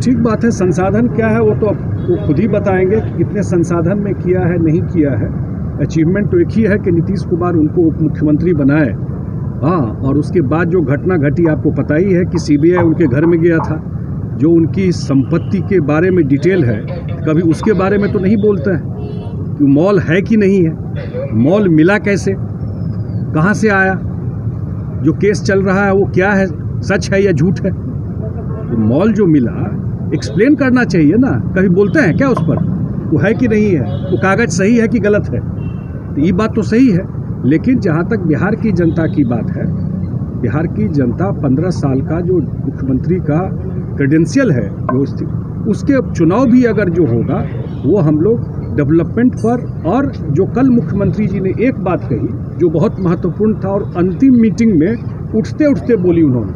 ठीक बात है। संसाधन क्या है वो तो वो खुद ही बताएंगे कि कितने संसाधन में किया है नहीं किया है। अचीवमेंट तो एक ही है कि नीतीश कुमार उनको उप मुख्यमंत्री बनाए। हाँ, और उसके बाद जो घटना घटी आपको पता ही है कि सीबीआई उनके घर में गया था। जो उनकी संपत्ति के बारे में डिटेल है, कभी उसके बारे में तो नहीं बोलता है कि मॉल है कि नहीं है, मॉल मिला कैसे, कहाँ से आया, जो केस चल रहा है वो क्या है, सच है या झूठ है। तो मॉल जो मिला एक्सप्लेन करना चाहिए ना। कभी बोलते हैं क्या उस पर, वो है कि नहीं है, वो कागज़ सही है कि गलत है। तो ये बात तो सही है, लेकिन जहाँ तक बिहार की जनता की बात है, बिहार की जनता 15 साल का जो मुख्यमंत्री का क्रेडेंशियल है उसके चुनाव भी अगर जो होगा वो हम लोग डेवलपमेंट पर, और जो कल मुख्यमंत्री जी ने एक बात कही जो बहुत महत्वपूर्ण था और अंतिम मीटिंग में उठते उठते बोली उन्होंने,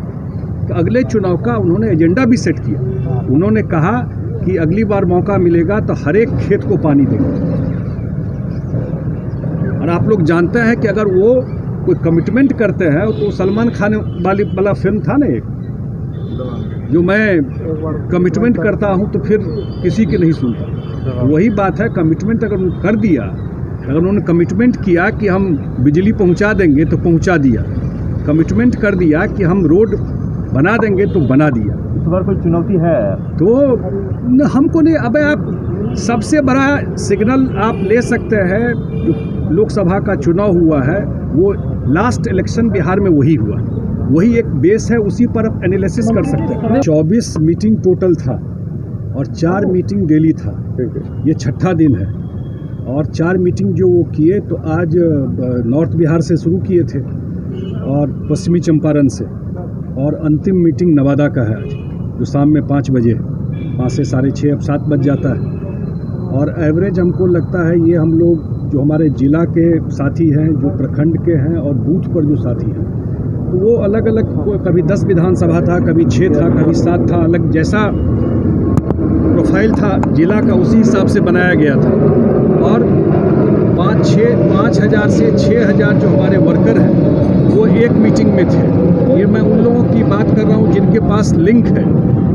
अगले चुनाव का उन्होंने एजेंडा भी सेट किया। उन्होंने कहा कि अगली बार मौका मिलेगा तो हर एक खेत को पानी देंगे। और आप लोग जानते हैं कि अगर वो कोई कमिटमेंट करते हैं तो सलमान खान वाला फिल्म था ना एक, जो मैं कमिटमेंट करता हूं तो फिर किसी की नहीं सुनता। वही बात है, कमिटमेंट अगर उन्होंने कर दिया, अगर उन्होंने कमिटमेंट किया कि हम बिजली पहुंचा देंगे तो पहुंचा दिया, कमिटमेंट कर दिया कि हम रोड बना देंगे तो बना दिया। इस बार कोई चुनौती है तो हमको नहीं। अबे आप सबसे बड़ा सिग्नल आप ले सकते हैं, जो लोकसभा का चुनाव हुआ है वो लास्ट इलेक्शन बिहार में वही हुआ, वही एक बेस है, उसी पर आप एनालिसिस कर सकते हैं। 24 मीटिंग टोटल था और 4 मीटिंग डेली था। ये छठा दिन है और 4 मीटिंग जो वो किए तो आज नॉर्थ बिहार से शुरू किए थे और पश्चिमी चंपारण से, और अंतिम मीटिंग नवादा का है आज, जो शाम में 5 बजे है, 5 से 6:30 अब 7 बज जाता है। और एवरेज हमको लगता है ये हम लोग जो हमारे ज़िला के साथी हैं, जो प्रखंड के हैं और बूथ पर जो साथी हैं, तो वो अलग अलग, कभी 10 विधानसभा था, कभी 6 था, कभी 7 था, अलग जैसा प्रोफाइल था जिला का उसी हिसाब से बनाया गया था। और 5,000 से 6,000 जो हमारे वर्कर हैं वो एक मीटिंग में थे। ये मैं उन लोगों की बात कर रहा हूँ जिनके पास लिंक है,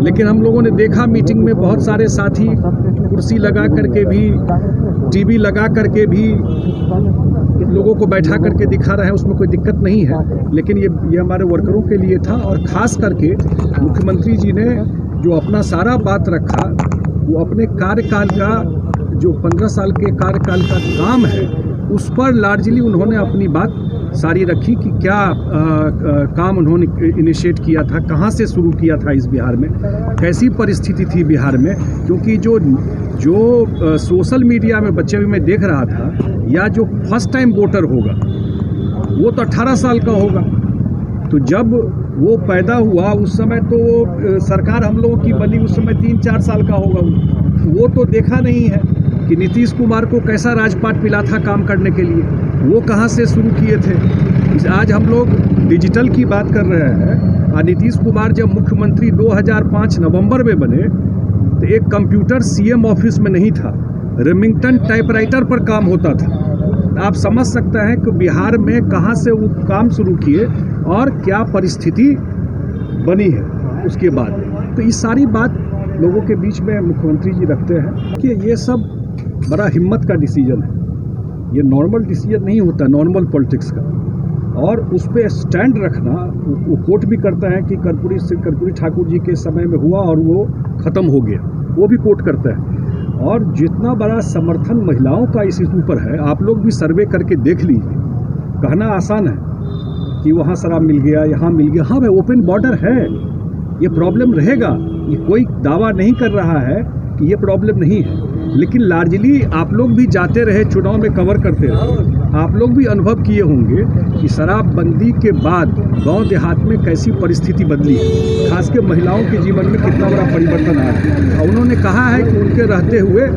लेकिन हम लोगों ने देखा मीटिंग में बहुत सारे साथी कुर्सी लगा करके भी, टीवी लगा करके भी लोगों को बैठा करके दिखा रहे हैं, उसमें कोई दिक्कत नहीं है। लेकिन ये हमारे वर्करों के लिए था, और ख़ास करके मुख्यमंत्री जी ने जो अपना सारा बात रखा वो अपने कार्यकाल का, जो 15 साल के कार्यकाल का काम है उस पर लार्जली उन्होंने अपनी बात सारी रखी कि क्या काम उन्होंने इनिशिएट किया था, कहाँ से शुरू किया था इस बिहार में, कैसी परिस्थिति थी बिहार में। क्योंकि जो सोशल मीडिया में बच्चे भी मैं देख रहा था, या जो फर्स्ट टाइम वोटर होगा वो तो 18 साल का होगा, तो जब वो पैदा हुआ उस समय तो सरकार हम लोगों की बनी उस समय 3-4 साल का होगा, वो तो देखा नहीं है कि नीतीश कुमार को कैसा राजपाट मिला था काम करने के लिए, वो कहाँ से शुरू किए थे। आज हम लोग डिजिटल की बात कर रहे हैं, और नीतीश कुमार जब मुख्यमंत्री 2005 नवंबर में बने तो एक कंप्यूटर सीएम ऑफिस में नहीं था, रेमिंगटन टाइपराइटर पर काम होता था। आप समझ सकते हैं कि बिहार में कहाँ से वो काम शुरू किए और क्या परिस्थिति बनी है उसके बाद। तो ये सारी बात लोगों के बीच में मुख्यमंत्री जी रखते हैं कि ये सब बड़ा हिम्मत का डिसीजन है, ये नॉर्मल डिसीजन नहीं होता नॉर्मल पॉलिटिक्स का। और उस पर स्टैंड रखना, वो कोट भी करता है कि कर्पूरी ठाकुर जी के समय में हुआ और वो ख़त्म हो गया, वो भी कोट करता है। और जितना बड़ा समर्थन महिलाओं का इस इशू पर है, आप लोग भी सर्वे करके देख लीजिए। कहना आसान है कि वहाँ शराब मिल गया, यहाँ मिल गया, हाँ भाई ओपन बॉर्डर है, ये प्रॉब्लम रहेगा, ये कोई दावा नहीं कर रहा है कि ये प्रॉब्लम नहीं है। लेकिन लार्जली आप लोग भी जाते रहे, चुनाव में कवर करते रहे, आप लोग भी अनुभव किए होंगे कि शराबबंदी के बाद गांव देहात में कैसी परिस्थिति बदली है, खासकर महिलाओं के जीवन में कितना बड़ा परिवर्तन आया है। और उन्होंने कहा है कि उनके रहते हुए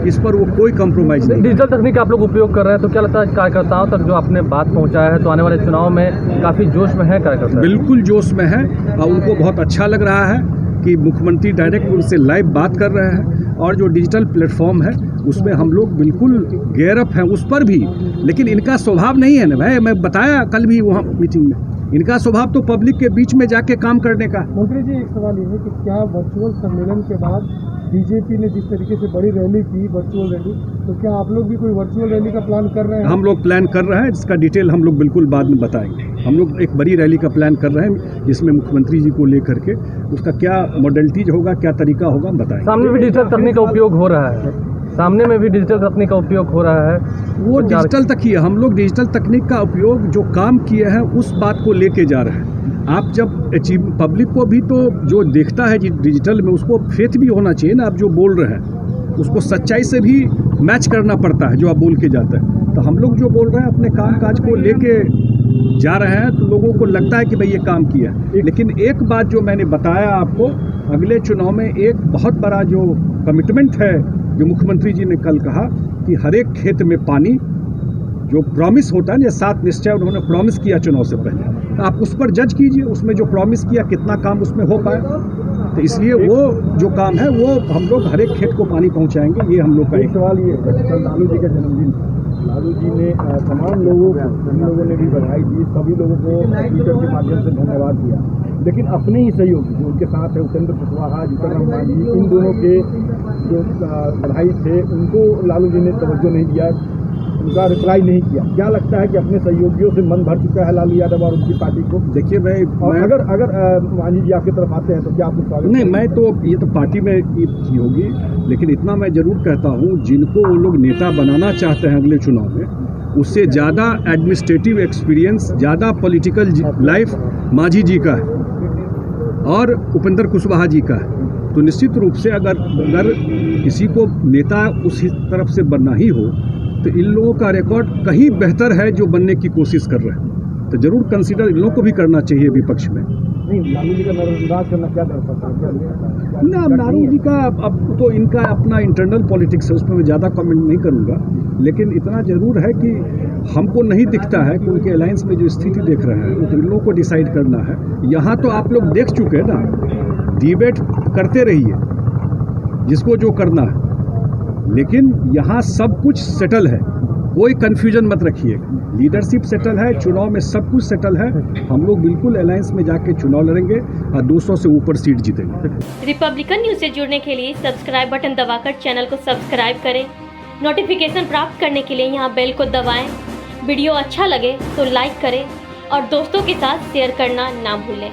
इस पर वो कोई कम्प्रोमाइज़ नहीं। डिजिटल तकनीक आप लोग उपयोग कर रहे हैं, तो क्या लगता है कार्यकर्ताओं तक जो आपने बात पहुँचाया है तो आने वाले चुनाव में काफ़ी जोश में है कार्यकर्ता? बिल्कुल जोश में है, और उनको बहुत अच्छा लग रहा है कि मुख्यमंत्री डायरेक्ट उनसे लाइव बात कर रहे हैं। और जो डिजिटल प्लेटफॉर्म है उसमें हम लोग बिल्कुल गेयर अप हैं उस पर भी, लेकिन इनका स्वभाव नहीं है ना भाई, मैं बताया कल भी वहाँ मीटिंग में इनका स्वभाव तो पब्लिक के बीच में जाके काम करने का। मंत्री जी, एक सवाल ये है कि क्या वर्चुअल सम्मेलन के बाद बीजेपी ने जिस तरीके से बड़ी रैली की, वर्चुअल रैली, तो क्या आप लोग भी कोई वर्चुअल रैली का प्लान कर रहे हैं? हम लोग प्लान कर रहे हैं, जिसका डिटेल हम लोग बिल्कुल बाद में बताएंगे। हम लोग एक बड़ी रैली का प्लान कर रहे हैं जिसमें मुख्यमंत्री जी को लेकर के उसका क्या मॉडलिटीज होगा, क्या तरीका होगा, हम बताएंगे। सामने भी डिजिटल तकनीक का उपयोग हो रहा है, सामने में भी डिजिटल तकनीक का उपयोग हो रहा है। वो डिजिटल तक ही है, हम लोग डिजिटल तकनीक का उपयोग जो काम किए हैं उस बात को लेके जा रहे हैं। आप जब पब्लिक को भी तो जो देखता है डिजिटल में उसको फेथ भी होना चाहिए ना। आप जो बोल रहे हैं उसको सच्चाई से भी मैच करना पड़ता है जो आप बोल के जाते हैं। तो हम लोग जो बोल रहे हैं अपने काम काज को लेके जा रहे हैं तो लोगों को लगता है कि भाई ये काम किया। लेकिन एक बात जो मैंने बताया आपको, अगले चुनाव में एक बहुत बड़ा जो कमिटमेंट है जो मुख्यमंत्री जी ने कल कहा कि हर एक खेत में पानी, जो प्रॉमिस होता है ना, 7 निश्चय उन्होंने प्रॉमिस किया चुनाव से पहले, तो आप उस पर जज कीजिए उसमें जो प्रॉमिस किया कितना काम उसमें हो पाया। तो इसलिए वो जो काम है वो हम लोग हर एक खेत को पानी पहुंचाएंगे। ये हम लोग का एक सवाल ये है, कल लालू जी का जन्मदिन, लालू जी ने तमाम लोगों को, हम लोगों ने भी बधाई दी, सभी लोगों को ट्विटर के माध्यम से धन्यवाद दिया, लेकिन अपने ही सहयोगी जो उनके साथ है, उपेंद्र कुशवाहा, जीतन राम मांझी, इन दोनों के जो बधाई थे उनको लालू जी ने तवज्जो नहीं दिया, उनका रिप्लाई नहीं किया। क्या लगता है कि अपने सहयोगियों से मन भर चुका है लालू यादव और उनकी पार्टी को? देखिए मैं अगर मांझी जी आपकी तरफ आते हैं तो क्या आपको स्वागत? नहीं, मैं तो ये तो पार्टी में की होगी, लेकिन इतना मैं जरूर कहता हूँ जिनको वो लोग नेता बनाना चाहते हैं अगले चुनाव में, उससे ज़्यादा एडमिनिस्ट्रेटिव एक्सपीरियंस, ज़्यादा पॉलिटिकल लाइफ मांझी जी का है और उपेंद्र कुशवाहा जी का है। तो निश्चित रूप से अगर किसी को नेता उस तरफ से बनना ही हो तो इन लोगों का रिकॉर्ड कहीं बेहतर है जो बनने की कोशिश कर रहे हैं। तो जरूर कंसीडर इन लोगों को भी करना चाहिए विपक्ष में। नहीं, लालू जी का नजरअंदाज करना क्या दरअसल है? ना, लालू जी का अब तो इनका अपना इंटरनल पॉलिटिक्स है, उसमें मैं ज़्यादा कमेंट नहीं करूँगा, लेकिन इतना ज़रूर है कि हमको नहीं दिखता है कि उनके अलायंस में जो स्थिति देख रहे हैं वो तो इन लोगों को डिसाइड करना है। यहाँ तो आप लोग देख चुके हैं ना, डिबेट करते रहिए जिसको जो करना है, लेकिन यहाँ सब कुछ सेटल है, कोई कन्फ्यूजन मत रखिए। लीडरशिप सेटल है, चुनाव में सब कुछ सेटल है। हम लोग बिल्कुल अलायंस में जाके चुनाव लड़ेंगे और 200 से ऊपर सीट जीतेंगे। रिपब्लिकन न्यूज से जुड़ने के लिए सब्सक्राइब बटन दबाकर चैनल को सब्सक्राइब करें। नोटिफिकेशन प्राप्त करने के लिए यहाँ बेल को दबाएं। वीडियो अच्छा लगे तो लाइक करें और दोस्तों के साथ शेयर करना ना भूलें।